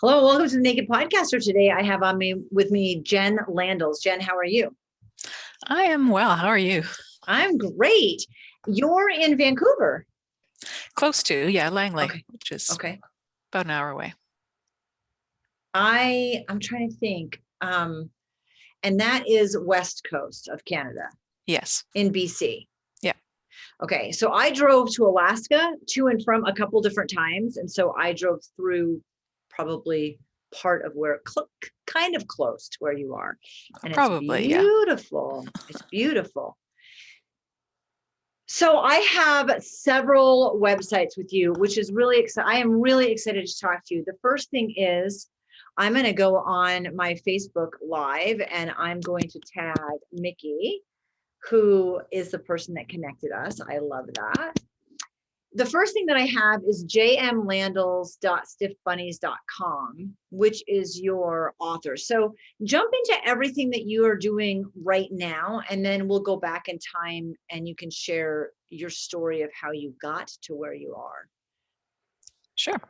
Hello, welcome to the Naked Podcaster. Today I have with me Jen Landels. Jen, how are you? I am well. How are you? I'm great. You're in Vancouver. Close to, yeah, Langley, Okay. which is Okay. about an hour away. I'm trying to think. And that is West Coast of Canada Yes. in BC. Yeah. Okay. So I drove to Alaska to and from a couple different times. And so I drove through probably part of where kind of close to where you are. And it's Probably, yeah. beautiful. It's beautiful. So I have several websites with you, which is really exciting. I am really excited to talk to you. The first thing is I'm going to go on my Facebook Live and I'm going to tag Mickey, who is the person that connected us. I love that. The first thing that I have is jmlandels.stiffbunnies.com, which is your author. So jump into everything that you are doing right now, and then we'll go back in time and you can share your story of how you got to where you are. Sure.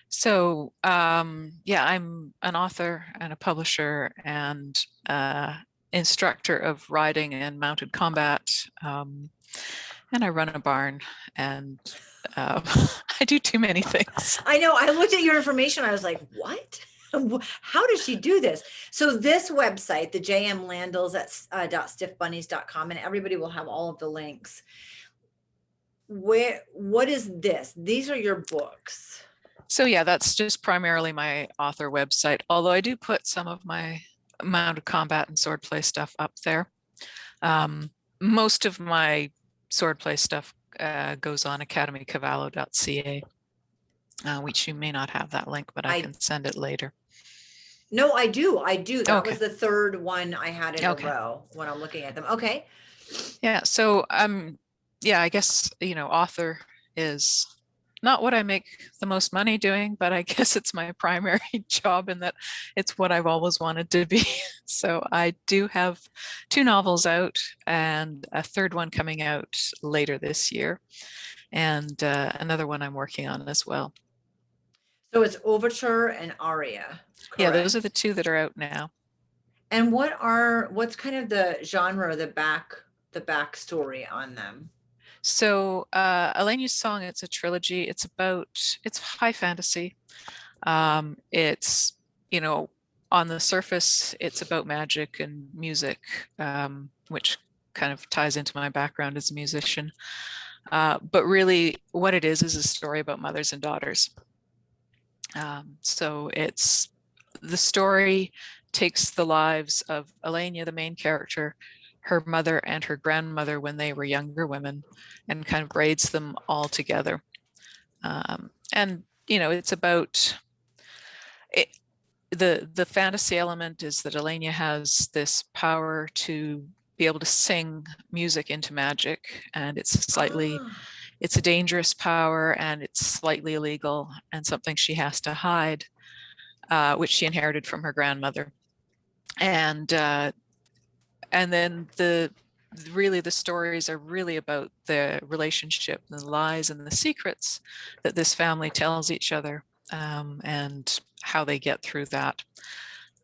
So, yeah, I'm an author and a publisher and instructor of riding and mounted combat. And I run a barn and I do too many things. I know. I looked at your information. I was like, what? How does she do this? So this website, the jmlandels.stiffbunnies.com, and everybody will have all of the links. What is this? These are your books. So yeah, that's just primarily my author website, although I do put some of my mounted combat and swordplay stuff up there. Most of my swordplay stuff goes on academiecavallo.ca, which you may not have that link, but I can send it later. No, I do. That Okay. was the third one I had in a row when I'm looking at them. Okay. Yeah. So yeah, I guess, author is not what I make the most money doing, but I guess it's my primary job in that it's what I've always wanted to be. So I do have 2 novels out and a third one coming out later this year, and another one I'm working on as well. So it's Overture and Aria. Correct? Yeah, those are the 2 that are out now. And what's kind of the genre, the backstory on them? So Elenis Song, it's a trilogy. It's high fantasy. It's, on the surface, it's about magic and music, which kind of ties into my background as a musician. But really what it is a story about mothers and daughters. So the story takes the lives of Elenia, the main character, her mother and her grandmother when they were younger women, and kind of braids them all together. And it's about it. The fantasy element is that Elenia has this power to be able to sing music into magic, and it's a dangerous power, and it's slightly illegal and something she has to hide, which she inherited from her grandmother. And then the stories are really about the relationship, the lies and the secrets that this family tells each other, and how they get through that.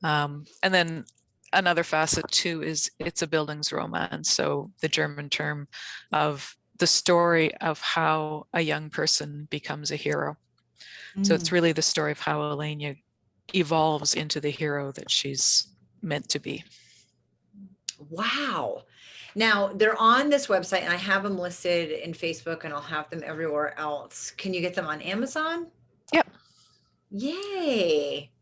And then another facet too is it's a Bildungsroman, so the German term of the story of how a young person becomes a hero. So it's really the story of how Elenia evolves into the hero that she's meant to be. Wow. Now they're on this website and I have them listed in Facebook and I'll have them everywhere else. Can you get them on Amazon? Yep. Yay.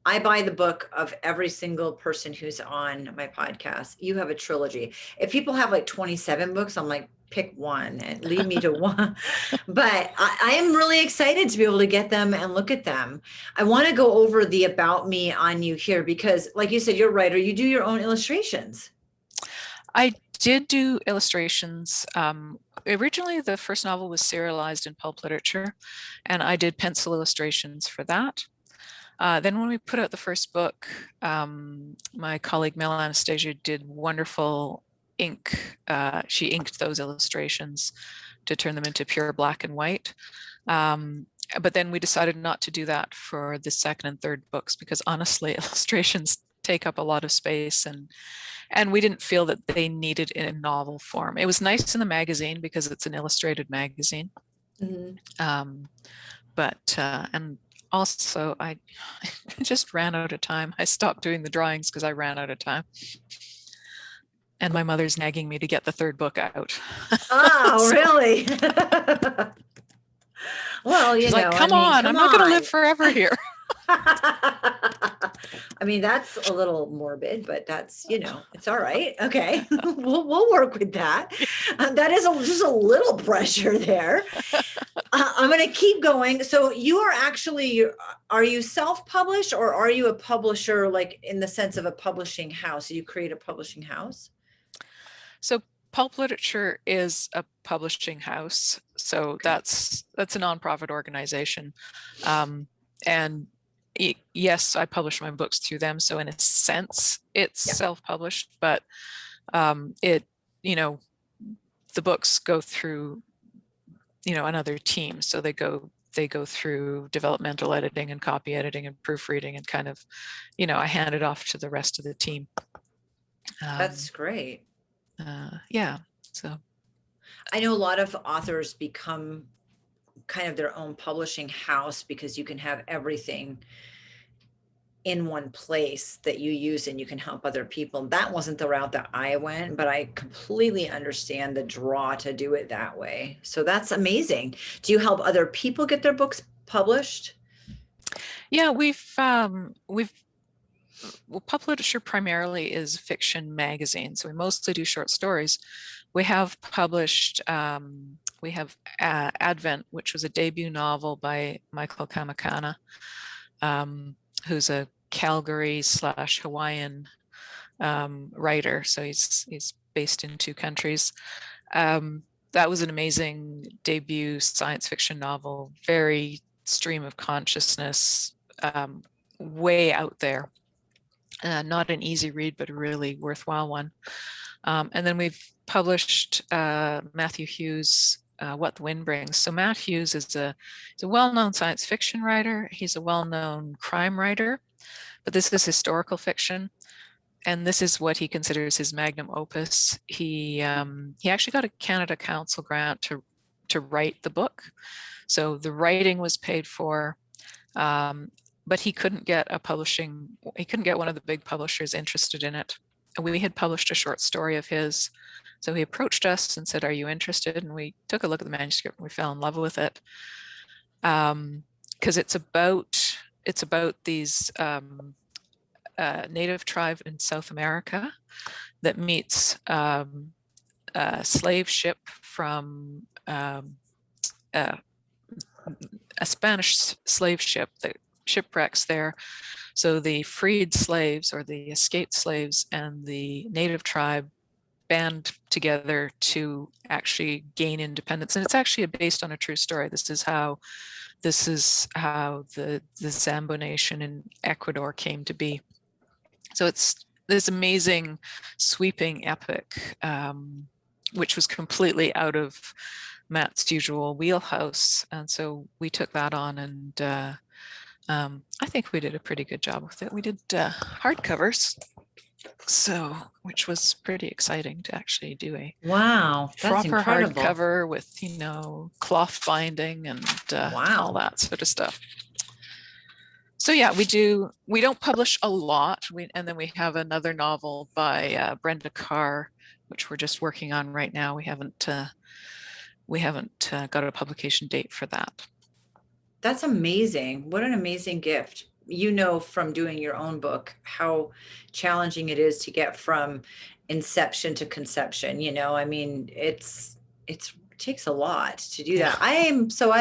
I buy the book of every single person who's on my podcast. You have a trilogy. If people have like 27 books, I'm like, pick one and lead me to one. But I am really excited to be able to get them and look at them. I want to go over the about me on you here because, like you said, you're a writer. You do your own illustrations. I did do illustrations. Originally, the first novel was serialized in Pulp Literature, and I did pencil illustrations for that. Then when we put out the first book, my colleague Mel Anastasia did wonderful ink. She inked those illustrations to turn them into pure black and white. And but then we decided not to do that for the second and third books, because honestly, illustrations take up a lot of space, and we didn't feel that they needed it in novel form. It was nice in the magazine because it's an illustrated magazine. But and also I just ran out of time. I stopped doing the drawings because I ran out of time. And my mother's nagging me to get the third book out. Oh, really? Well, She's like, come on, I'm not going to live forever here. I mean, that's a little morbid, but that's, it's all right. Okay. We'll work with that. That is just a little pressure there. I'm going to keep going. So you are actually, are you self-published, or are you a publisher, like in the sense of a publishing house? You create a publishing house? So Pulp Literature is a publishing house. So that's a nonprofit organization. And yes, I publish my books through them. So in a sense, it's self-published, but the books go through, another team. So they go through developmental editing and copy editing and proofreading, and kind of, I hand it off to the rest of the team. That's great. Yeah. So I know a lot of authors become kind of their own publishing house because you can have everything in one place that you use, and you can help other people. That wasn't the route that I went, but I completely understand the draw to do it that way. So that's amazing. Do you help other people get their books published? Yeah, Pulp Literature primarily is fiction magazine, so we mostly do short stories. We have published, Advent, which was a debut novel by Michael Kamakana, who's a Calgary/Hawaiian writer. So he's based in 2 countries. That was an amazing debut science fiction novel, very stream of consciousness, way out there. Not an easy read, but a really worthwhile one. And then we've published Matthew Hughes' What the Wind Brings. So Matt Hughes is a well-known science fiction writer. He's a well-known crime writer, but this is historical fiction. And this is what he considers his magnum opus. He actually got a Canada Council grant to write the book. So the writing was paid for, but he couldn't get one of the big publishers interested in it. We had published a short story of his. So he approached us and said, "Are you interested?" And we took a look at the manuscript and we fell in love with it. Because it's about these native tribe in South America that meets a slave ship from a Spanish slave ship that shipwrecks there. So the freed slaves, or the escaped slaves, and the native tribe band together to actually gain independence. And it's actually based on a true story. This is how the Zambo Nation in Ecuador came to be. So it's this amazing, sweeping epic, which was completely out of Matt's usual wheelhouse. And so we took that on, and I think we did a pretty good job with it. We did hardcovers, which was pretty exciting to actually do a proper hardcover with cloth binding and all that sort of stuff. So yeah, we don't publish a lot. And then we have another novel by Brenda Carr, which we're just working on right now. We haven't got a publication date for that. That's amazing. What an amazing gift. From doing your own book, how challenging it is to get from inception to conception. I mean, it takes a lot to do that. I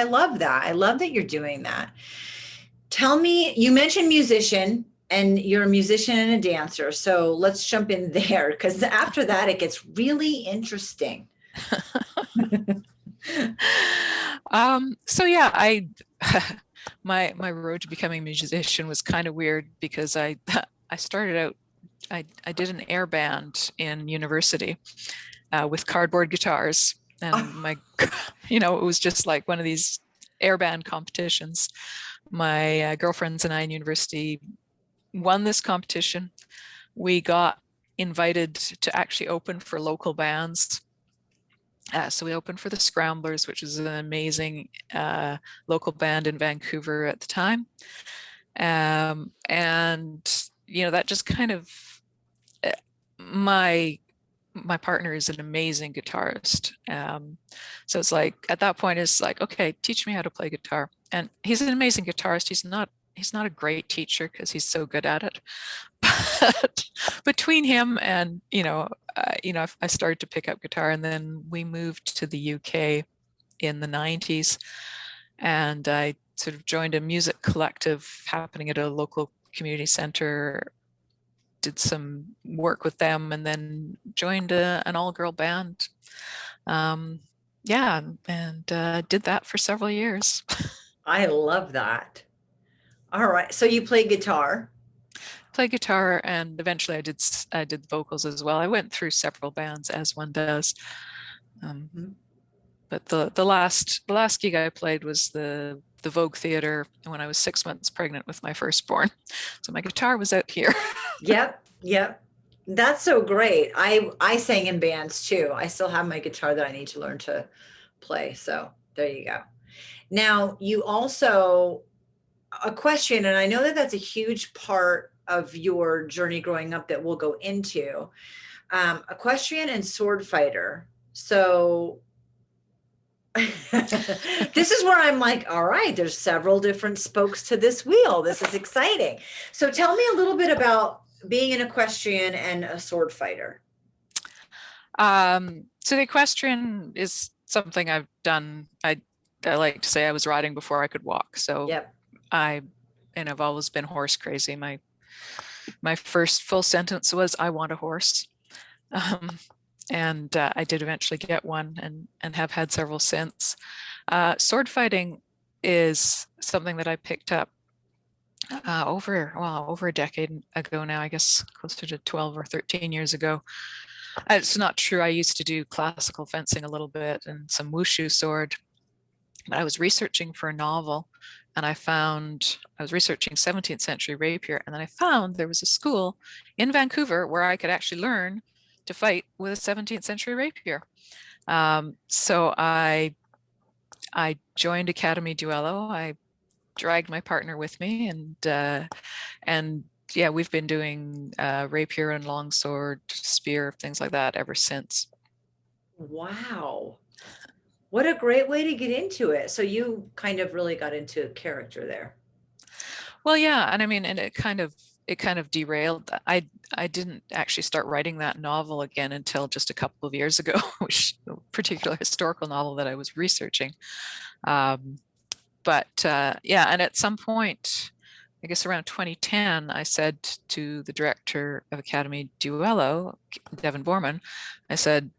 love that. I love that you're doing that. Tell me, you mentioned musician, and you're a musician and a dancer. So let's jump in there, because after that, it gets really interesting. So yeah, my road to becoming a musician was kind of weird, because I started out, I did an air band in university with cardboard guitars, and it was just like one of these airband competitions. My girlfriends and I in university won this competition. We got invited to actually open for local bands. So we opened for the Scramblers, which is an amazing local band in Vancouver at the time. And, you know, that just kind of, my partner is an amazing guitarist. So it's like, at that point, it's like, okay, teach me how to play guitar. And he's an amazing guitarist. He's not a great teacher because he's so good at it. But between him and, I started to pick up guitar, and then we moved to the UK in the 90s, and I sort of joined a music collective happening at a local community center, did some work with them, and then joined an all-girl band. And did that for several years. I love that. All right. So you play guitar. Play guitar, and eventually I did vocals as well. I went through several bands, as one does. But the last gig I played was the Vogue Theatre when I was 6 months pregnant with my firstborn. So my guitar was out here. Yep. That's so great. I sang in bands too. I still have my guitar that I need to learn to play. So there you go. Now you also, equestrian, and I know that that's a huge part of your journey growing up that we'll go into, equestrian and sword fighter. So this is where I'm like, all right, there's several different spokes to this wheel. This is exciting. So tell me a little bit about being an equestrian and a sword fighter. So the equestrian is something I've done. I like to say I was riding before I could walk. So Yep. I've always been horse crazy. My first full sentence was, "I want a horse." And I did eventually get one, and have had several since. Sword fighting is something that I picked up over a decade ago now, I guess closer to 12 or 13 years ago. It's not true. I used to do classical fencing a little bit and some wushu sword, but I was researching for a novel, and I was researching 17th century rapier, and then I found there was a school in Vancouver where I could actually learn to fight with a 17th century rapier. So I joined Academy Cavello. I dragged my partner with me, and yeah, we've been doing rapier and longsword, spear, things like that ever since. Wow. What a great way to get into it. So you kind of really got into character there. Well, yeah, and I mean, and it kind of derailed. I didn't actually start writing that novel again until just a couple of years ago, which a particular historical novel that I was researching. But yeah, and at some point, I guess around 2010, I said to the director of Academy Duello, Devin Borman, I said,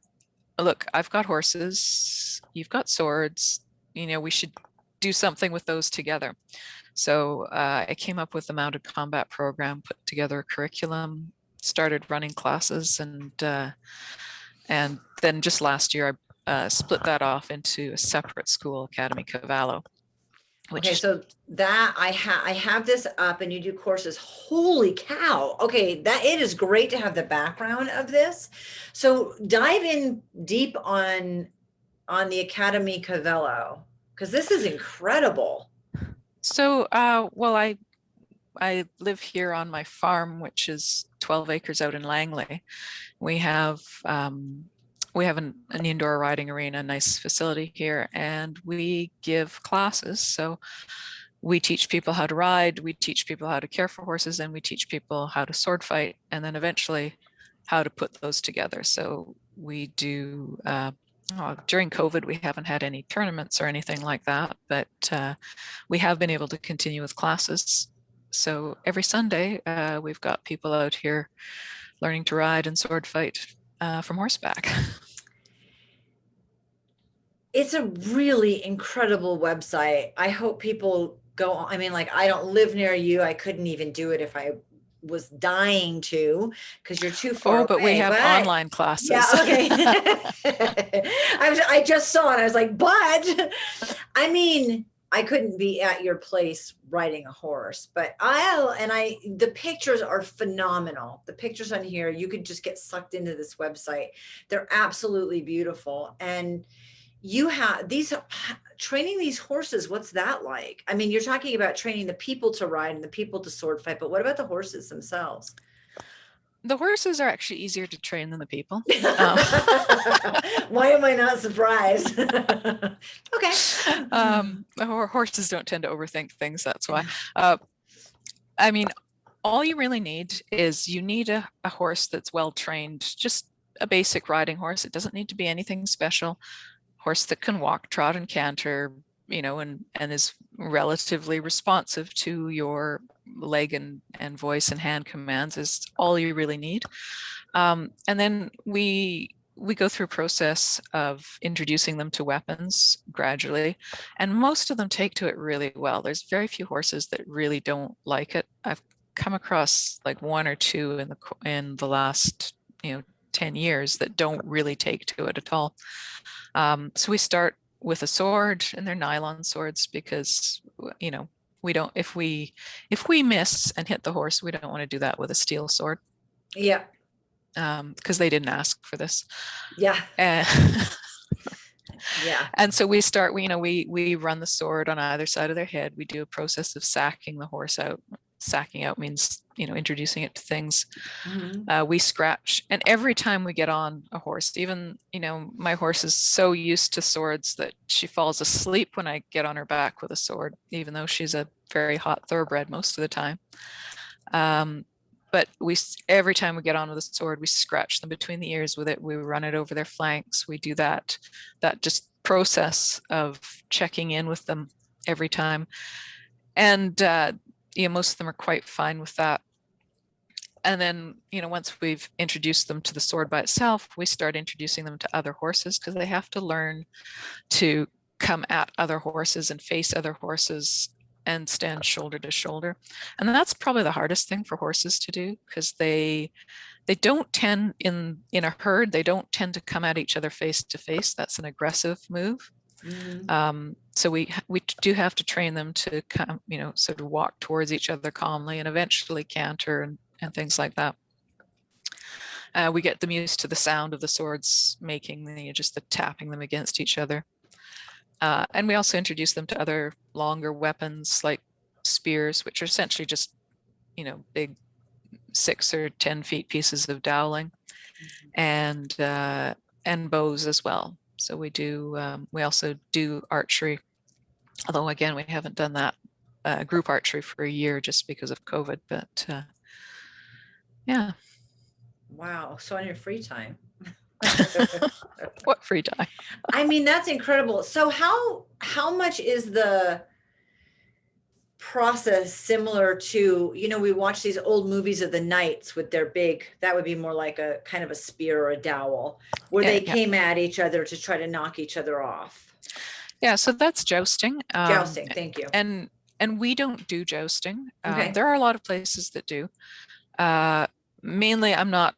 "Look, I've got horses, you've got swords, we should do something with those together." So I came up with the mounted combat program, put together a curriculum, started running classes, and then just last year I split that off into a separate school, Academy Cavello. Okay, so that I have this up, and you do courses. Holy cow. Okay, that it is great to have the background of this. So dive in deep on the Academy Cavello, because this is incredible. So well, I live here on my farm, which is 12 acres out in Langley. We have an indoor riding arena, a nice facility here, and we give classes. So we teach people how to ride, we teach people how to care for horses, and we teach people how to sword fight, and then eventually how to put those together. So we do, during COVID, we haven't had any tournaments or anything like that, but we have been able to continue with classes. So every Sunday, we've got people out here learning to ride and sword fight from horseback. It's a really incredible website. I hope people go on. I mean, like, I don't live near you. I couldn't even do it if I was dying to, because you're too far away. But we have online classes. Yeah, okay. I just saw it. I was like, but I mean, I couldn't be at your place riding a horse, but the pictures are phenomenal. The pictures on here, you could just get sucked into this website. They're absolutely beautiful. And you have training these horses. What's that like? I mean, you're talking about training the people to ride and the people to sword fight, but what about the horses themselves? The horses are actually easier to train than the people. Why am I not surprised? Okay. Horses don't tend to overthink things, that's why. I mean, all you really need is you need a horse that's well trained, just a basic riding horse. It doesn't need to be anything special. Horse that can walk, trot, and canter, and is relatively responsive to your leg and voice and hand commands is all you really need. And then we go through a process of introducing them to weapons gradually, and most of them take to it really well. There's very few horses that really don't like it. I've come across like one or two in the last 10 years that don't really take to it at all. So we start with a sword, and they're nylon swords because we don't, if we miss and hit the horse, we don't want to do that with a steel sword. Yeah. Because they didn't ask for this. Yeah. Yeah. And so we start, we run the sword on either side of their head. We do a process of sacking the horse out. Sacking out means, introducing it to things. Mm-hmm. We scratch. And every time we get on a horse, even, my horse is so used to swords that she falls asleep when I get on her back with a sword, even though she's a very hot thoroughbred most of the time. But every time we get on with a sword, we scratch them between the ears with it. We run it over their flanks. We do that just process of checking in with them every time. And, most of them are quite fine with that. And then, once we've introduced them to the sword by itself, we start introducing them to other horses because they have to learn to come at other horses and face other horses and stand shoulder to shoulder. And that's probably the hardest thing for horses to do, because they don't tend in a herd, they don't tend to come at each other face to face. That's an aggressive move. Mm-hmm. So we do have to train them to come, sort of walk towards each other calmly and eventually canter and things like that. We get them used to the sound of the swords making, just the tapping them against each other. And we also introduce them to other longer weapons like spears, which are essentially just, big 6 or 10 feet pieces of doweling, and bows as well. So we also do archery, although again, we haven't done that group archery for a year just because of COVID, but yeah. Wow. So on your free time. What free time? I mean, that's incredible. So how much is the process similar to, we watch these old movies of the knights with their big, that would be more like a kind of a spear or a dowel, where they came at each other to try to knock each other off? Yeah, so that's jousting. Jousting, thank you. And we don't do jousting. Okay. There are a lot of places that do. Mainly, I'm not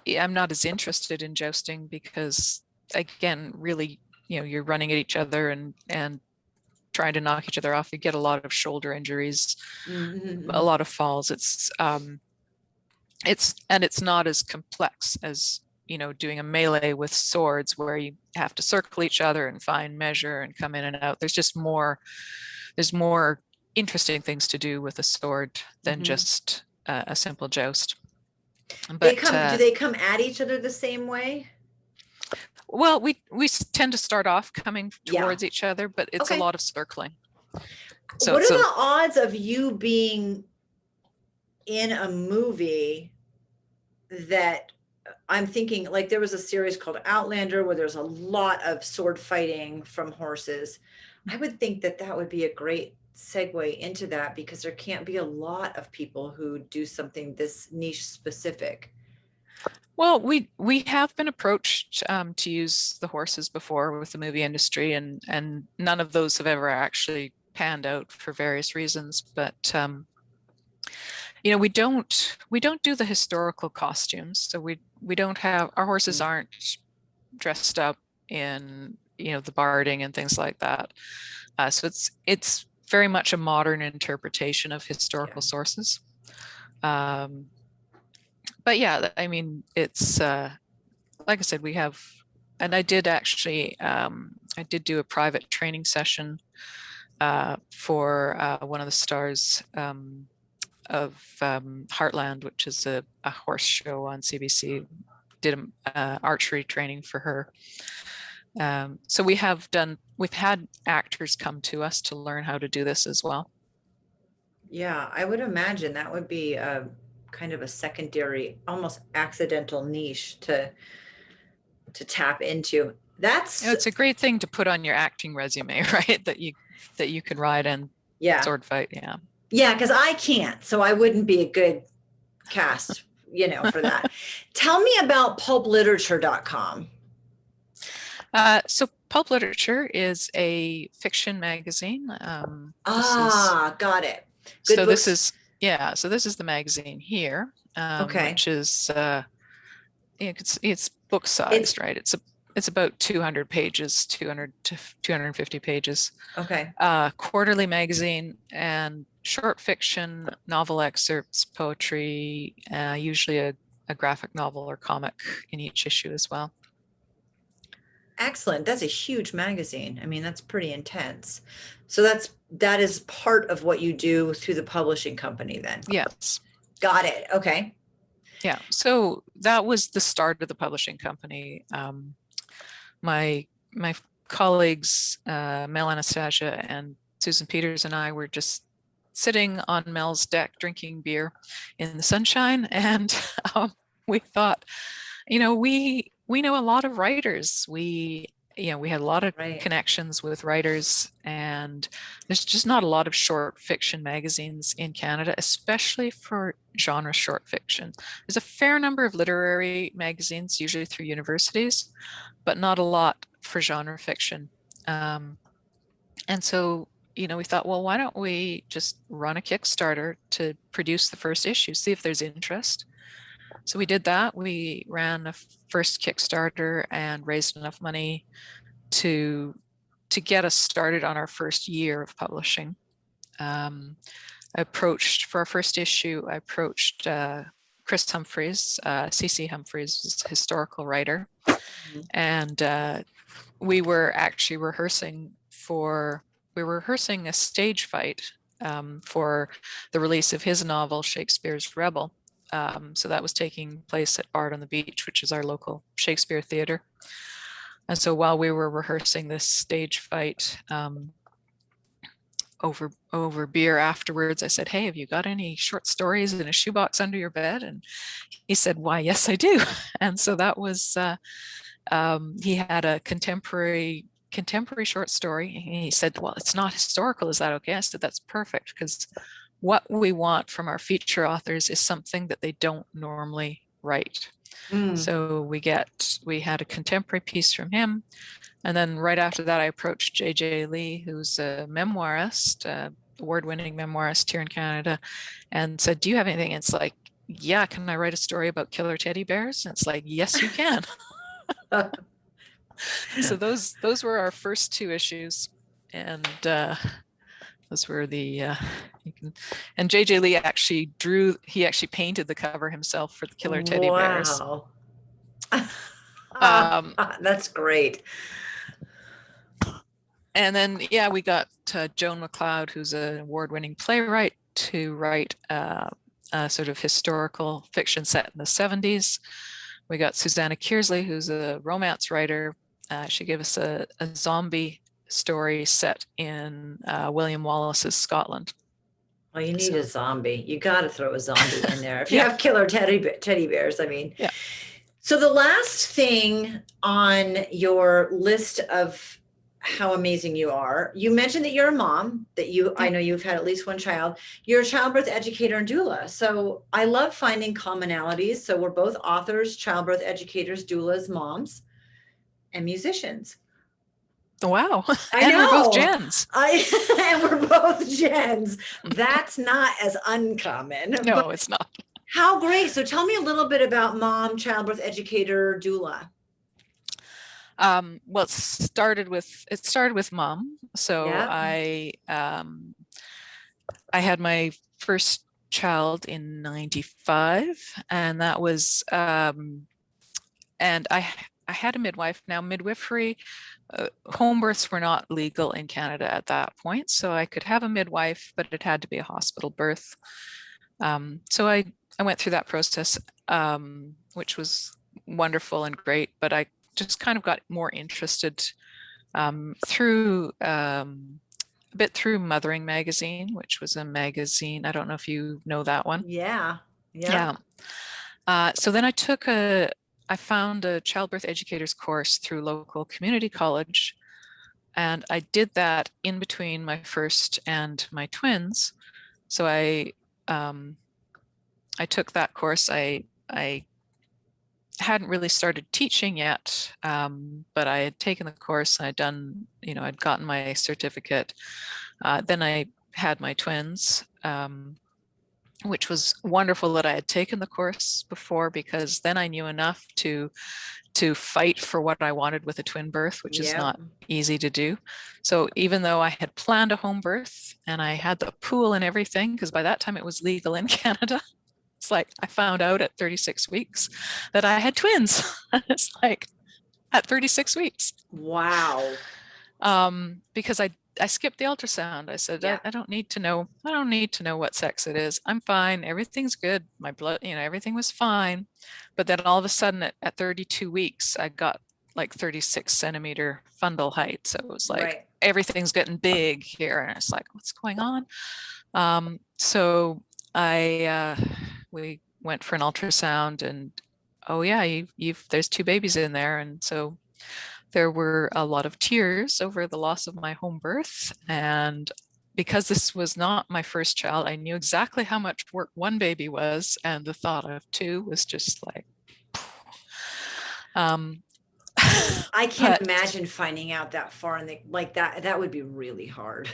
as interested in jousting because, again, really, you're running at each other and trying to knock each other off. You get a lot of shoulder injuries, mm-hmm. a lot of falls. It's not as complex as, doing a melee with swords where you have to circle each other and find measure and come in and out. There's more interesting things to do with a sword than mm-hmm. just a simple joust. But do they come at each other the same way? Well, we tend to start off coming towards each other, but it's a lot of circling. So, what are the odds of you being in a movie that, I'm thinking, like, there was a series called Outlander where there's a lot of sword fighting from horses. I would think that would be a great segue into that, because there can't be a lot of people who do something this niche specific. Well, we have been approached to use the horses before with the movie industry, and none of those have ever actually panned out for various reasons. But we don't do the historical costumes, so we don't have, our horses aren't dressed up in the barding and things like that. So it's very much a modern interpretation of historical sources. But yeah, I mean, it's like I said, we have, and I did actually, I did do a private training session for one of the stars of Heartland, which is a horse show on CBC. Did archery training for her. So we've had actors come to us to learn how to do this as well. Yeah, I would imagine that would be a kind of a secondary, almost accidental niche to tap into. It's a great thing to put on your acting resume, right? That you can ride and sword fight. Yeah. Yeah, because I can't, so I wouldn't be a good cast, for that. Tell me about pulpliterature.com. So Pulp Literature is a fiction magazine. Got it. Good so books. This is the magazine here, okay. Which is it's book sized, right? It's about 200 pages, 200 to 250 pages. Okay. Quarterly magazine, and short fiction, novel excerpts, poetry, usually a graphic novel or comic in each issue as well. Excellent. That's a huge magazine. I mean, that's pretty intense. So that is part of what you do through the publishing company then. Yes. Got it. Okay. Yeah. So that was the start of the publishing company. My colleagues, Mel Anastasia and Susan Peters, and I were just sitting on Mel's deck drinking beer in the sunshine, and we thought, we know a lot of writers. We had a lot of connections with writers, and there's just not a lot of short fiction magazines in Canada, especially for genre short fiction. There's a fair number of literary magazines, usually through universities, but not a lot for genre fiction. And so, we thought, well, why don't we just run a Kickstarter to produce the first issue, see if there's interest. So we did that. We ran a first Kickstarter and raised enough money to get us started on our first year of publishing. For our first issue, I approached Chris Humphreys, C.C. Humphreys, was a historical writer. Mm-hmm. And we were actually rehearsing a stage fight for the release of his novel, Shakespeare's Rebel. So that was taking place at Bard on the Beach, which is our local Shakespeare theater. And so while we were rehearsing this stage fight over beer afterwards, I said, "Hey, have you got any short stories in a shoebox under your bed?" And he said, "Why, yes, I do." And so that was, he had a contemporary short story. And he said, "Well, it's not historical. Is that okay?" I said, "That's perfect, because what we want from our feature authors is something that they don't normally write." So we had a contemporary piece from him. And then right after that, I approached J.J. Lee, who's a memoirist, award-winning memoirist here in Canada, and said, "Do you have anything?" It's like, "Yeah, can I write a story about killer teddy bears?" And it's like, "Yes, you can." So those were our first two issues. And those were and J.J. Lee actually painted the cover himself for the killer teddy bears. Wow. That's great. And then, we got Joan McLeod, who's an award-winning playwright, to write a sort of historical fiction set in the 70s. We got Susanna Kearsley, who's a romance writer. She gave us a zombie story set in William Wallace's Scotland. Well, you need a zombie. You got to throw a zombie in there. If you have killer teddy bears, I mean. Yeah. So the last thing on your list of how amazing you are, you mentioned that you're a mom, I know you've had at least one child. You're a childbirth educator and doula. So I love finding commonalities. So we're both authors, childbirth educators, doulas, moms, and musicians. Wow. I know. We're both gens. And we're both gens. That's not as uncommon. No, it's not. How great. So tell me a little bit about mom, childbirth educator, doula. Well, it started with mom. So Yeah. I had my first child in 95, and that was and I had a midwife. Now, midwifery, home births were not legal in Canada at that point, so I could have a midwife, but it had to be a hospital birth. So I went through that process, which was wonderful and great, but I just kind of got more interested through a bit through Mothering Magazine, which was a magazine. I don't know if you know that one. Yeah. Yeah. Yeah. So then I found a childbirth educator's course through local community college, and I did that in between my first and my twins. So I took that course. I hadn't really started teaching yet, but I had taken the course and I'd gotten my certificate. Then I had my twins, which was wonderful that I had taken the course before, because then I knew enough to fight for what I wanted with a twin birth, which is Yeah. not easy to do. So even though I had planned a home birth and I had the pool and everything, because by that time it was legal in Canada, it's like I found out at 36 weeks that I had twins. It's like at 36 weeks. Wow. Because I skipped the ultrasound. I said, Yeah. I don't need to know. I don't need to know what sex it is. I'm fine. Everything's good. My blood, everything was fine. But then all of a sudden at 32 weeks, I got like 36 centimeter fundal height. So it was like, Right. everything's getting big here. And it's like, what's going on? So we went for an ultrasound, and oh yeah, there's two babies in there. And so there were a lot of tears over the loss of my home birth. And because this was not my first child, I knew exactly how much work one baby was. And the thought of two was just like, um, I can't but imagine finding out that far in like that. That would be really hard.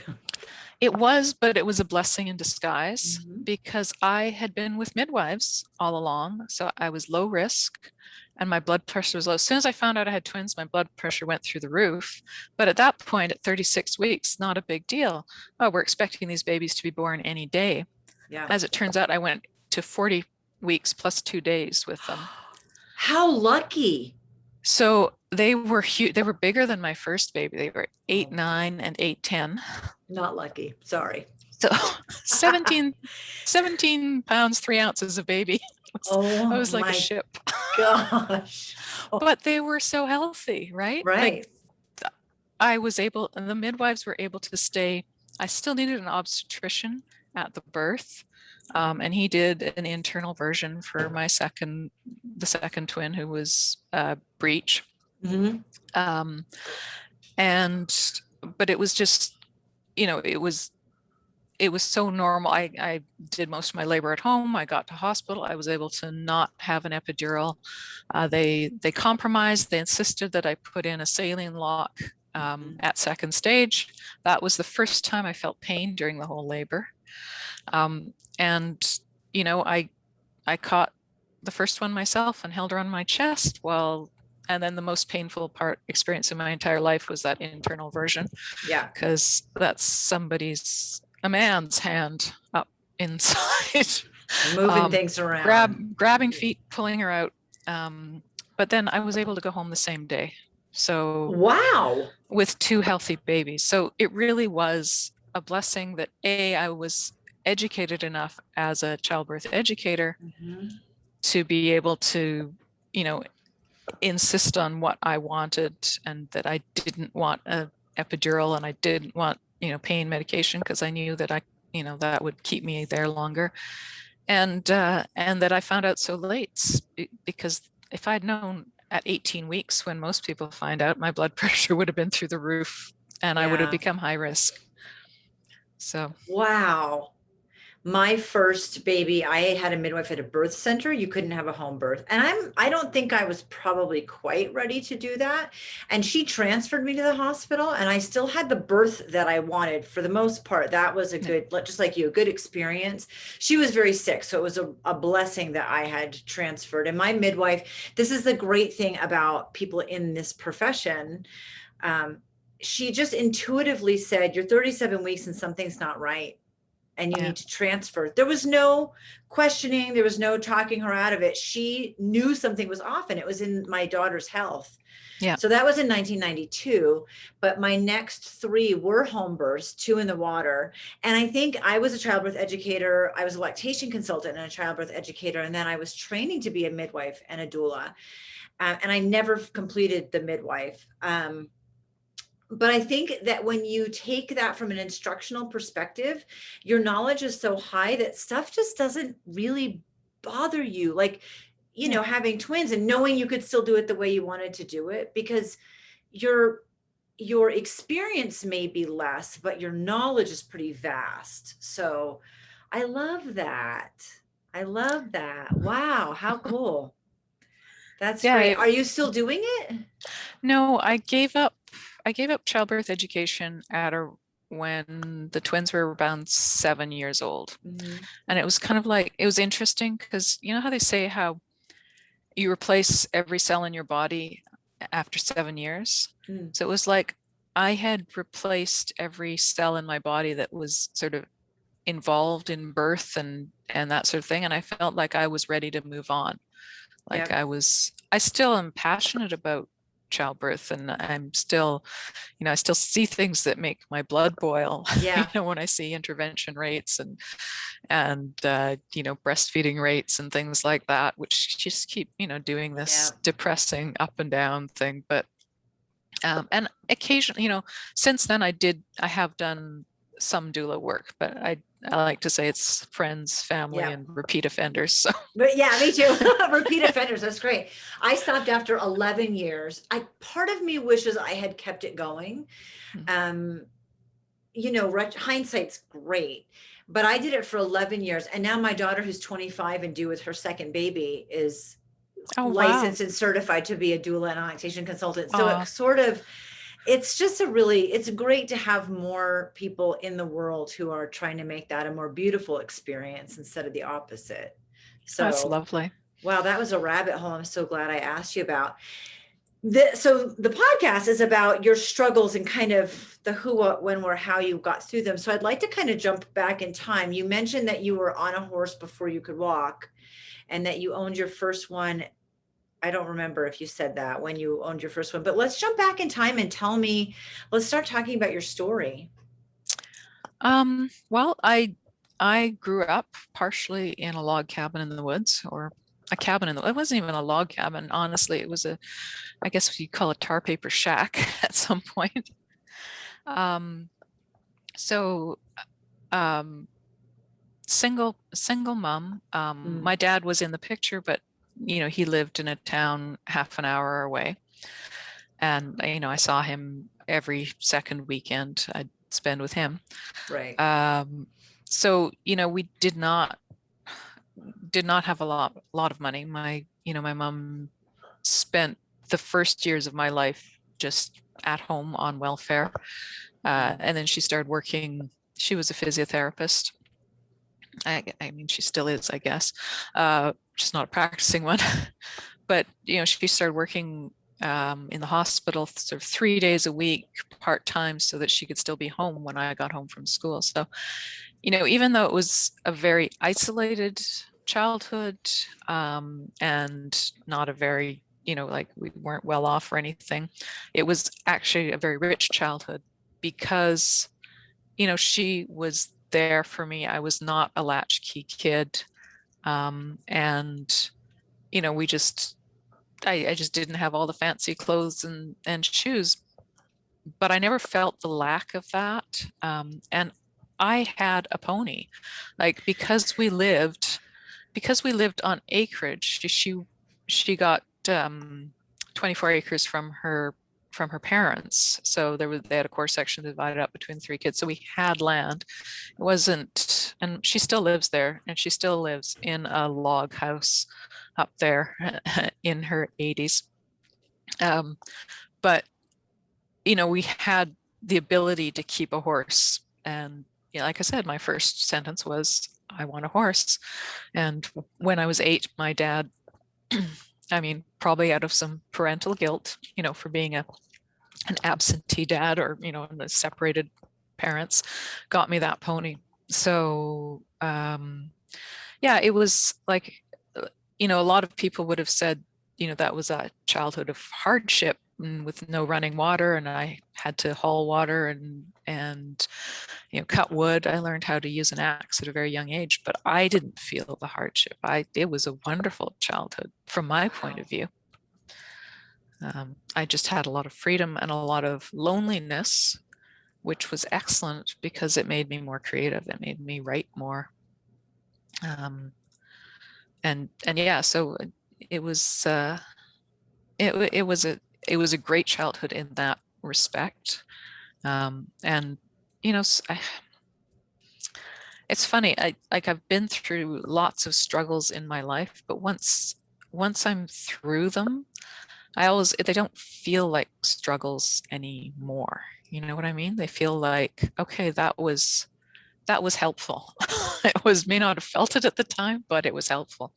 it was a blessing in disguise, because I had been with midwives all along. So I was low risk and my blood pressure was low. As soon as I found out I had twins, my blood pressure went through the roof. But at that point, at 36 weeks, not a big deal. Oh, we're expecting these babies to be born any day. Yeah. As it turns out, I went to 40 weeks plus 2 days with them. How lucky. So they were huge. They were bigger than my first baby. They were 8, 9, and 8, 10. Not lucky. Sorry. So 17 pounds, 3 ounces of baby. I was like a ship. Gosh. But they were so healthy, right? Right. Like the midwives were able to stay. I still needed an obstetrician at the birth. And he did an internal version for the second twin, who was breech. But it was just, it was so normal. I did most of my labor at home. I got to hospital. I was able to not have an epidural. They compromised. They insisted that I put in a saline lock at second stage. That was the first time I felt pain during the whole labor. I caught the first one myself and held her on my chest and then the most painful experience in my entire life was that internal version. Yeah. Because that's a man's hand up inside. Moving things around. Grabbing feet, pulling her out. But then I was able to go home the same day. So wow. With 2 healthy babies. So it really was a blessing that I was educated enough as a childbirth educator to be able to, insist on what I wanted, and that I didn't want an epidural and I didn't want, pain medication, because I knew that that would keep me there longer. And that I found out so late, because if I'd known at 18 weeks, when most people find out, my blood pressure would have been through the roof and I would have become high risk. So. Wow. My first baby, I had a midwife at a birth center. You couldn't have a home birth. And I don't think I was probably quite ready to do that. And she transferred me to the hospital, and I still had the birth that I wanted for the most part. That was a Yeah. good, just like you, a good experience. She was very sick, so it was a blessing that I had transferred. And my midwife, this is the great thing about people in this profession. She just intuitively said, "You're 37 weeks and something's not right, and you Yeah. need to transfer." There was no questioning. There was no talking her out of it. She knew something was off, and it was in my daughter's health. Yeah. So that was in 1992. But my next three were home births, two in the water. And I think I was a childbirth educator. I was a lactation consultant and a childbirth educator. And then I was training to be a midwife and a doula. And I never completed the midwife. But I think that when you take that from an instructional perspective, your knowledge is so high that stuff just doesn't really bother you. Like, Yeah. having twins and knowing you could still do it the way you wanted to do it, because your experience may be less, but your knowledge is pretty vast. So I love that. I love that. Wow, how cool. That's Yeah. great. Are you still doing it? No, I gave up childbirth education when the twins were around 7 years old. Mhm. And it was kind of like, it was interesting because you know how they say how you replace every cell in your body after 7 years? Mm. So it was like I had replaced every cell in my body that was sort of involved in birth and that sort of thing. And I felt like I was ready to move on. Like Yep. I still am passionate about childbirth, and I'm still, I still see things that make my blood boil, Yeah. when I see intervention rates and breastfeeding rates and things like that, which just keep, doing Yeah. this depressing up and down thing. But and occasionally, since then I have done some doula work, but I like to say it's friends, family, Yeah. and repeat offenders. So But yeah, me too. Repeat offenders. That's great. I stopped after 11 years. Part of me wishes I had kept it going. Um, hindsight's great, but I did it for 11 years. And now my daughter, who's 25 and due with her second baby, is oh wow. licensed and certified to be a doula and a lactation consultant. So Uh, it it's just it's great to have more people in the world who are trying to make that a more beautiful experience instead of the opposite. that's So, lovely. wow, that was a rabbit hole I'm so glad I asked you about. So the podcast is about your struggles and kind of the who, what, when, where, how you got through them. So I'd like to kind of jump back in time. You mentioned that you were on a horse before you could walk, and that you owned your first one. I don't remember if you said that when you owned your first one, but let's jump back in time and let's start talking about your story. Well, I grew up partially in a log cabin in the woods, or a cabin it wasn't even a log cabin, honestly. It was I guess you call it tar paper shack at some point. Um, so um, single mom. Mm, My dad was in the picture, but he lived in a town half an hour away, and I saw him every second weekend I'd spend with him. right. So we did not have a lot of money. My mom spent the first years of my life just at home on welfare, Mm, and then she started working. She was a physiotherapist. I mean, she still is, I guess, just not a practicing one. But she started working in the hospital sort of 3 days a week, part time, so that she could still be home when I got home from school. So, even though it was a very isolated childhood, and not a very, like we weren't well off or anything, it was actually a very rich childhood because she was there for me. I was not a latchkey kid. And, we just, I just didn't have all the fancy clothes and shoes, but I never felt the lack of that. And I had a pony, like because we lived on acreage. She got 24 acres from her from her parents. So they had a core section divided up between 3 kids. So we had land. It wasn't, and she still lives there, and she still lives in a log house up there in her 80s. But, we had the ability to keep a horse. And like I said, my first sentence was, I want a horse. And when I was 8, my dad, probably out of some parental guilt, for being an absentee dad, or, and separated parents, got me that pony. So, it was like, a lot of people would have said, that was a childhood of hardship and with no running water, and I had to haul water and cut wood. I learned how to use an axe at a very young age, but I didn't feel the hardship. It was a wonderful childhood from my point of view. I just had a lot of freedom and a lot of loneliness, which was excellent because it made me more creative. It made me write more. So it was it was a great childhood in that respect. It's funny. I've been through lots of struggles in my life, but once I'm through them, they don't feel like struggles anymore. You know what I mean? They feel like, okay, that was helpful. It may not have felt it at the time, but it was helpful.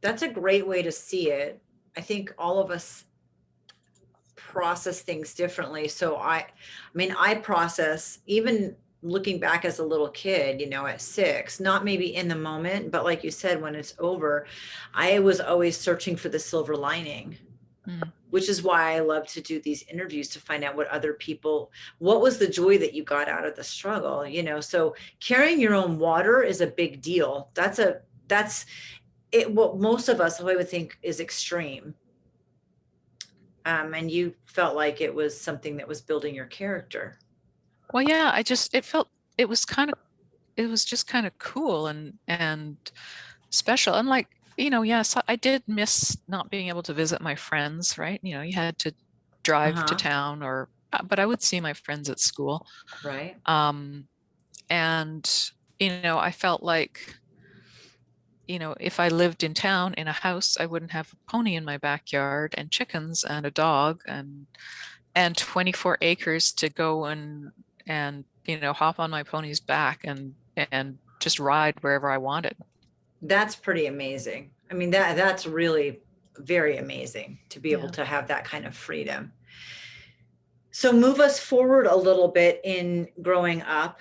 That's a great way to see it. I think all of us process things differently. So I process, even looking back as a little kid, at 6, not maybe in the moment, but like you said, when it's over, I was always searching for the silver lining. Which is why I love to do these interviews, to find out what was the joy that you got out of the struggle, so carrying your own water is a big deal. That's it. What most of us, I would think, is extreme. And you felt like it was something that was building your character. Well, yeah, it was just kind of cool and special. And like, yes, I did miss not being able to visit my friends, right? You had to drive to town, but I would see my friends at school. Right. And, I felt like, if I lived in town in a house, I wouldn't have a pony in my backyard and chickens and a dog and 24 acres to go and hop on my pony's back and just ride wherever I wanted. That's pretty amazing. That's really very amazing to be able to have that kind of freedom. So move us forward a little bit in growing up.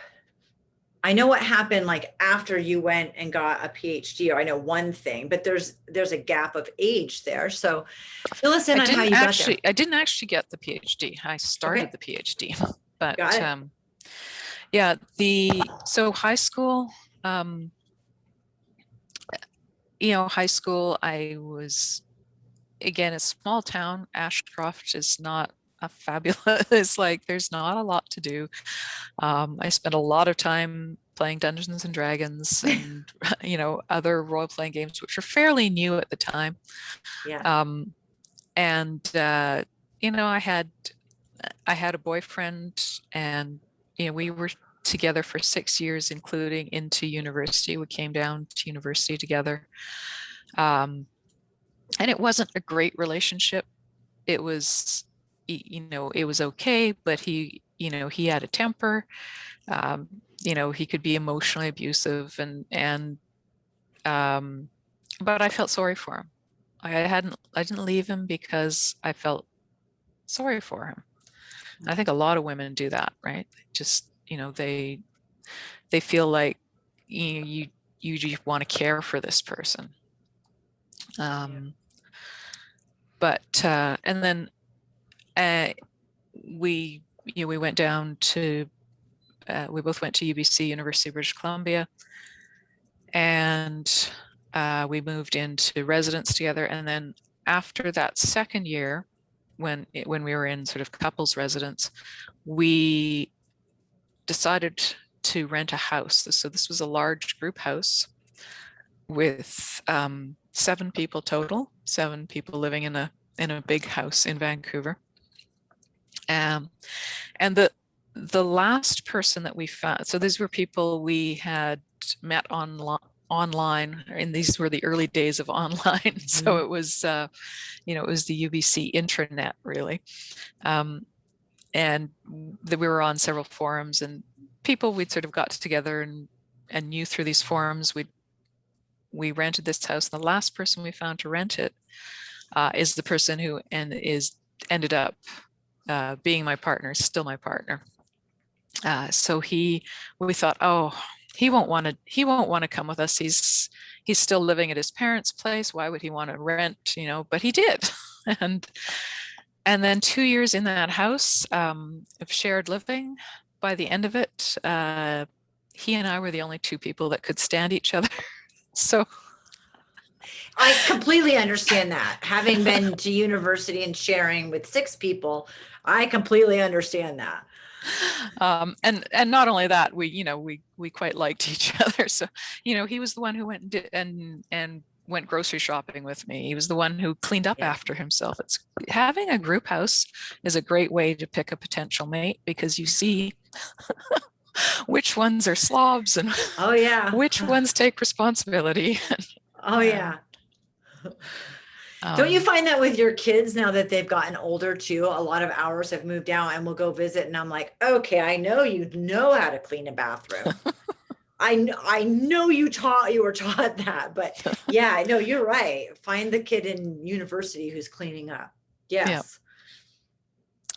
I know what happened like after you went and got a PhD, or I know one thing, but there's a gap of age there. So fill us in on how you got there. I didn't actually get the PhD. I started the PhD, but so high school, high school, I was, again, a small town. Ashcroft is not a fabulous, like, there's not a lot to do. I spent a lot of time playing Dungeons and Dragons and, other role-playing games, which were fairly new at the time. Yeah. I had a boyfriend, and, we were together for 6 years, including into university. We came down to university together. And it wasn't a great relationship. It was, it was okay, but he had a temper. He could be emotionally abusive, but I felt sorry for him. I didn't leave him because I felt sorry for him. I think a lot of women do that, right? Just, they feel like you just want to care for this person. But and then we went down to we both went to UBC, University of British Columbia, and we moved into residence together. And then after that second year, when we were in sort of couples residence, we decided to rent a house. So this was a large group house with 7 people total, 7 people living in a a big house in Vancouver. And the last person that we found, so these were people we had met online, and these were the early days of online. So it was, it was the UBC intranet, really. And we were on several forums, and people we'd sort of got together and knew through these forums. We rented this house, and the last person we found to rent it is the person who ended up being my partner, still my partner. So we thought, oh, he won't want to come with us. He's still living at his parents' place. Why would he want to rent? But he did. And then 2 years in that house of shared living, by the end of it, he and I were the only two people that could stand each other. So I completely understand that. Having been to university and sharing with 6 people, I completely understand that. And not only that, we quite liked each other. So, he was the one who went and went grocery shopping with me. He was the one who cleaned up after himself. It's having a group house is a great way to pick a potential mate, because you see which ones are slobs and which ones take responsibility. Don't you find that with your kids now that they've gotten older too? A lot of hours have moved out, and we'll go visit, and I'm like, okay, I know you know how to clean a bathroom. I know you were taught that, but yeah, I know you're right. Find the kid in university who's cleaning up. Yes.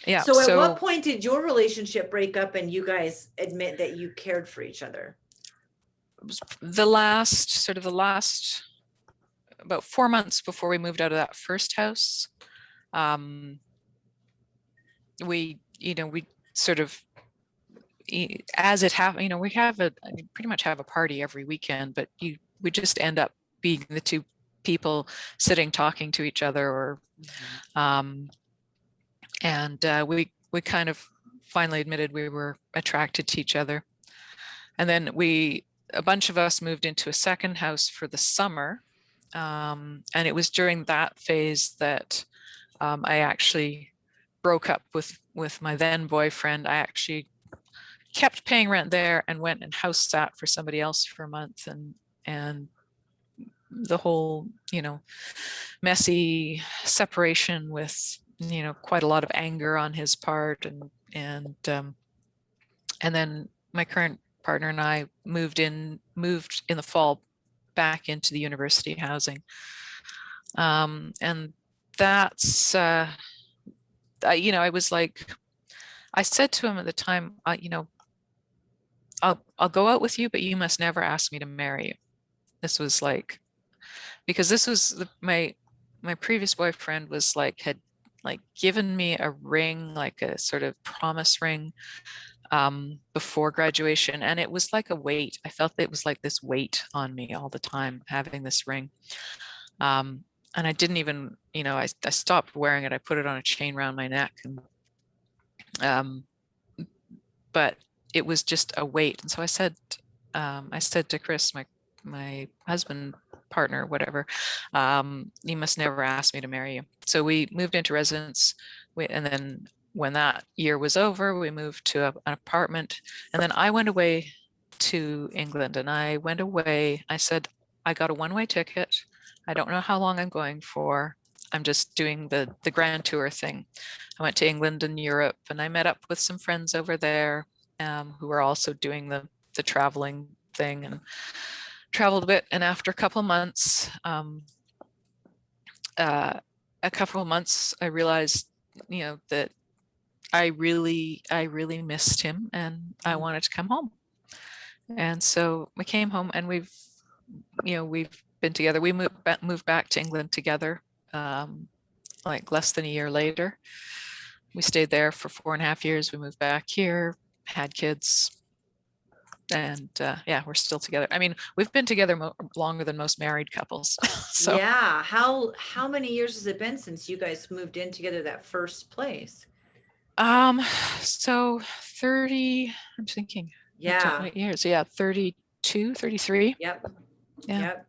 Yeah. So at what point did your relationship break up and you guys admit that you cared for each other? The last about 4 months before we moved out of that first house, we sort of, as it happened, we pretty much have a party every weekend, but we just end up being the two people sitting talking to each other, or we kind of finally admitted we were attracted to each other. And then a bunch of us moved into a second house for the summer. And it was during that phase that I actually broke up with my then boyfriend. I actually kept paying rent there and went and house sat for somebody else for a month, and the whole messy separation with quite a lot of anger on his part, and then my current partner and I moved in the fall back into the university housing, and that's I was like, I said to him at the time, I'll go out with you, but you must never ask me to marry you. This was like, because this was my previous boyfriend was had given me a ring, like a sort of promise ring, before graduation, and it was like a weight. I felt it was like this weight on me all the time, having this ring. And I didn't even, I stopped wearing it. I put it on a chain around my neck, and but it was just a weight. And so I said to Chris, my husband, partner, whatever, you must never ask me to marry you. So we moved into residence, and then when that year was over, we moved to an apartment, and then I went away to England. And I said, I got a one-way ticket. I don't know how long I'm going for. I'm just doing the grand tour thing. I went to England and Europe, and I met up with some friends over there, who were also doing the traveling thing, and traveled a bit. And after a couple of months, I realized, that I really missed him, and I wanted to come home. And so we came home, and we've been together. We moved back to England together, like less than a year later. We stayed there for 4.5 years. We moved back here, had kids, and we're still together. I mean, we've been together longer than most married couples. So yeah, how many years has it been since you guys moved in together that first place? So 30, I'm thinking. Yeah. 20 years. Yeah, 32, 33. Yep. Yeah. Yep.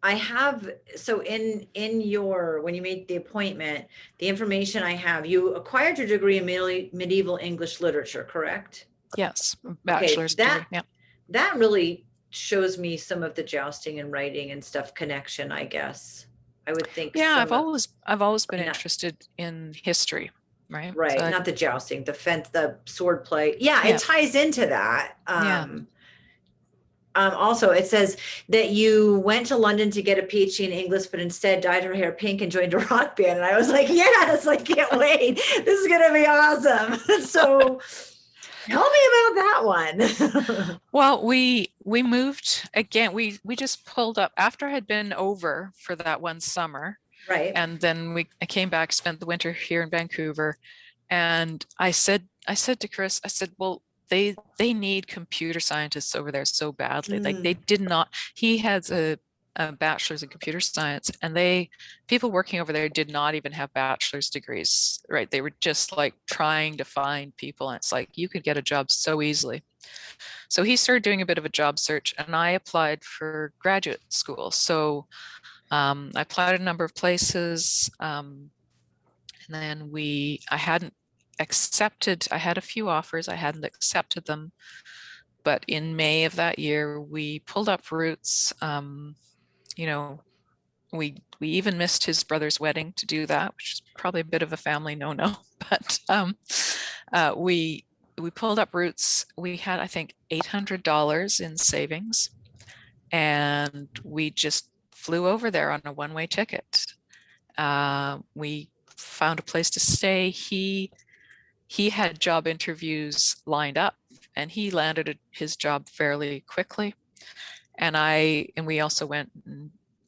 I have, so in your, when you made the appointment, the information I have, you acquired your degree in medieval English literature, correct? Yes, Okay, bachelor's degree. Yeah. that really shows me some of the jousting and writing and stuff connection, I guess. I would think Yeah, some of, I've always been not, interested in history, right? So right, not the jousting, the fence, the sword play. Yeah, it yeah, ties into that. yeah. Also, it says that you went to London to get a PhD in English, but instead dyed her hair pink and joined a rock band. And I was like, yes, I can't wait. This is going to be awesome. So tell me about that one. Well, we moved again. We just pulled up after I had been over for that one summer, Right. and then I came back, spent the winter here in Vancouver, and I said to Chris, I said, well, they need computer scientists over there so badly. Like they Mm, did not. He has a bachelor's in computer science, and people working over there did not even have bachelor's degrees, right? They were just like trying to find people, and it's like you could get a job so easily. So he started doing a bit of a job search, and I applied for graduate school. So I applied a number of places, and then I hadn't accepted. I had a few offers. I hadn't accepted them, but in May of that year, we pulled up roots. You know, we even missed his brother's wedding to do that, which is probably a bit of a family no-no. But we pulled up roots. We had, I think, $800 in savings, and we just flew over there on a one-way ticket. We found a place to stay. He had job interviews lined up, and he landed his job fairly quickly. And we also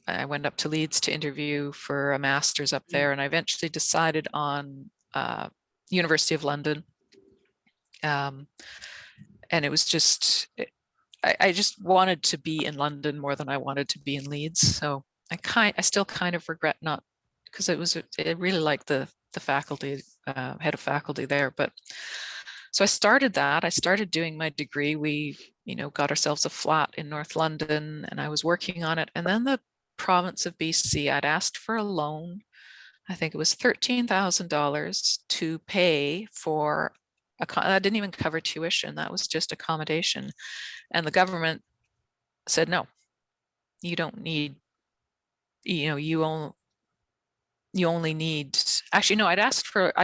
I went up to Leeds to interview for a master's up there, and I eventually decided on University of London. And it was just, I just wanted to be in London more than I wanted to be in Leeds. So I still kind of regret not, because I really liked the faculty, head of faculty there. But so I started that. I started doing my degree. We, got ourselves a flat in North London, and I was working on it. And then the province of BC, I'd asked for a loan. I think it was $13,000 to pay for that didn't even cover tuition. That was just accommodation. And the government said, no, you don't need, you only need, actually, no, I'd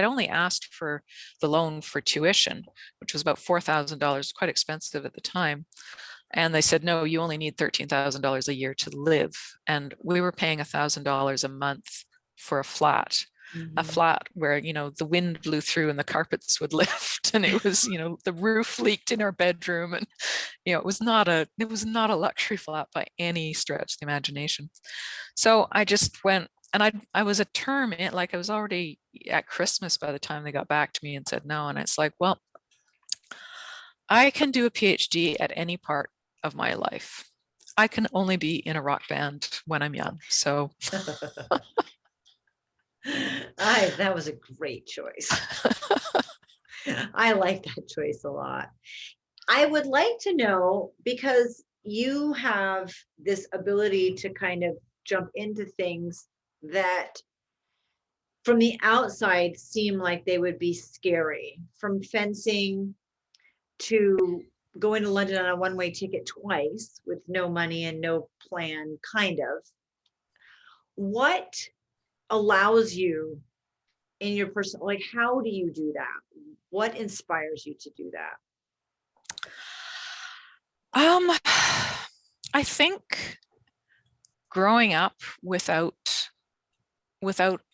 only asked for the loan for tuition, which was about $4,000, quite expensive at the time. And they said, no, you only need $13,000 a year to live. And we were paying $1,000 a month for a flat. A flat where, the wind blew through and the carpets would lift, and it was, the roof leaked in our bedroom, and, it was not a luxury flat by any stretch of the imagination. So I just went, and I was a term in, like I was already at Christmas by the time they got back to me and said no. And it's like, well, I can do a PhD at any part of my life. I can only be in a rock band when I'm young. So that was a great choice. I like that choice a lot. I would like to know, because you have this ability to kind of jump into things that from the outside seem like they would be scary, from fencing to going to London on a one-way ticket twice with no money and no plan, kind of. What allows you in your personal, like, how do you do that? What inspires you to do that? I think growing up without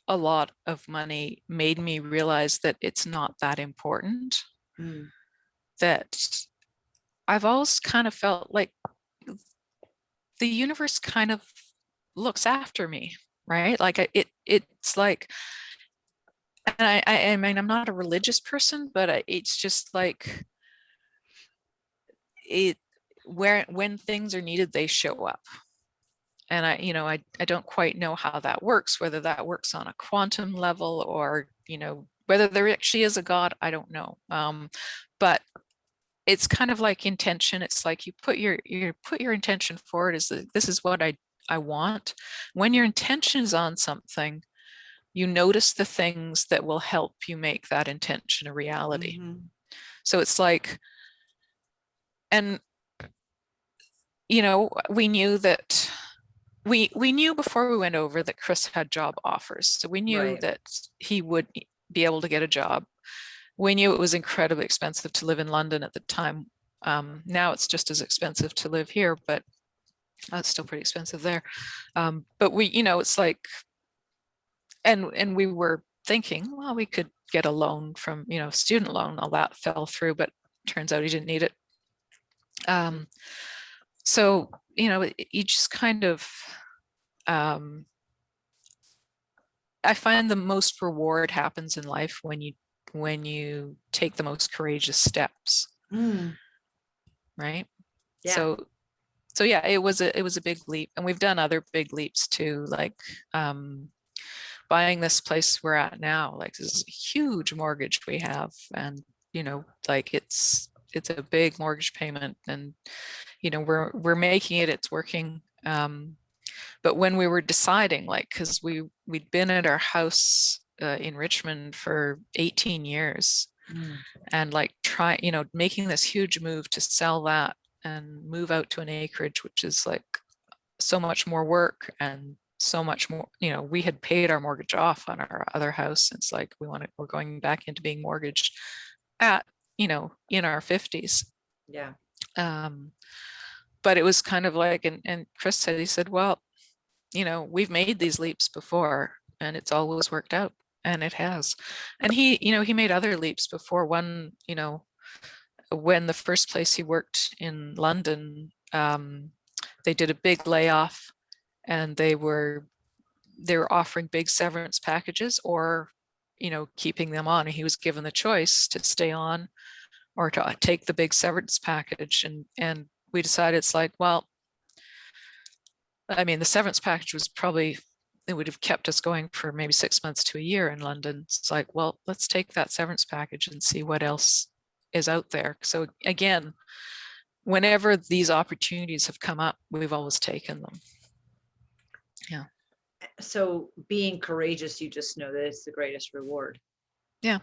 a lot of money made me realize that it's not that important. That I've always kind of felt like the universe kind of looks after me, right? Like it's like, and I mean, I'm not a religious person, but it's just like when things are needed, they show up. And I don't quite know how that works, whether that works on a quantum level or, whether there actually is a God, I don't know. But it's kind of like intention. It's like you put your intention forward, this is what I want. When your intention is on something, you notice the things that will help you make that intention a reality. Mm-hmm. So it's like, and we knew that we knew before we went over that Chris had job offers. So we knew Right. that he would be able to get a job. We knew it was incredibly expensive to live in London at the time. Now it's just as expensive to live here, but it's still pretty expensive there. But it's like, and we were thinking, well, we could get a loan from, student loan. All that fell through, but turns out he didn't need it. So, you just kind of, I find the most reward happens in life when you take the most courageous steps. Right. Yeah. So yeah, it was a big leap, and we've done other big leaps too, like buying this place we're at now. Like, this is a huge mortgage we have, and like it's a big mortgage payment, and we're making it, it's working. But when we were deciding, like, because we'd been at our house in Richmond for 18 years, and like making this huge move to sell that and move out to an acreage, which is like so much more work and so much more, we had paid our mortgage off on our other house. It's like we're going back into being mortgaged at, in our 50s. Yeah. But it was kind of like, and Chris said, he said, well, we've made these leaps before and it's always worked out, and it has. And he made other leaps before. One, when the first place he worked in London, they did a big layoff, and they were offering big severance packages, or keeping them on, and he was given the choice to stay on or to take the big severance package. And we decided, it's like, well, I mean, the severance package was probably, it would have kept us going for maybe 6 months to a year in London. It's like, well, let's take that severance package and see what else is out there. So again, whenever these opportunities have come up, we've always taken them. Yeah. So being courageous, you just know that it's the greatest reward. Yeah.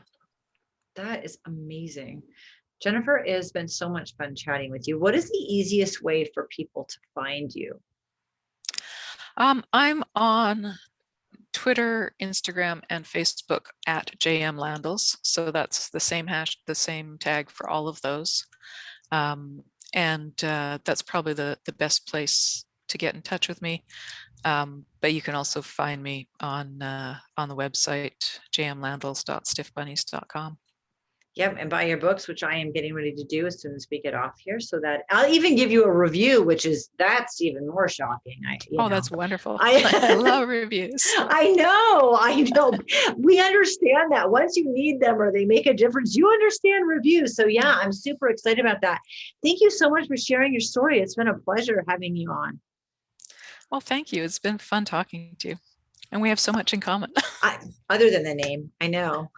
That is amazing. Jennifer, it has been so much fun chatting with you. What is the easiest way for people to find you? I'm on Twitter, Instagram, and Facebook at JM Landels. So that's the same tag for all of those. And that's probably the best place to get in touch with me. But you can also find me on the website, jmlandels.stiffbunnies.com. Yep, and buy your books, which I am getting ready to do as soon as we get off here, so that I'll even give you a review, that's even more shocking. That's wonderful. I love reviews. I know. We understand that once you need them or they make a difference, you understand reviews. So yeah, I'm super excited about that. Thank you so much for sharing your story. It's been a pleasure having you on. Well, thank you. It's been fun talking to you. And we have so much in common. Other than the name, I know.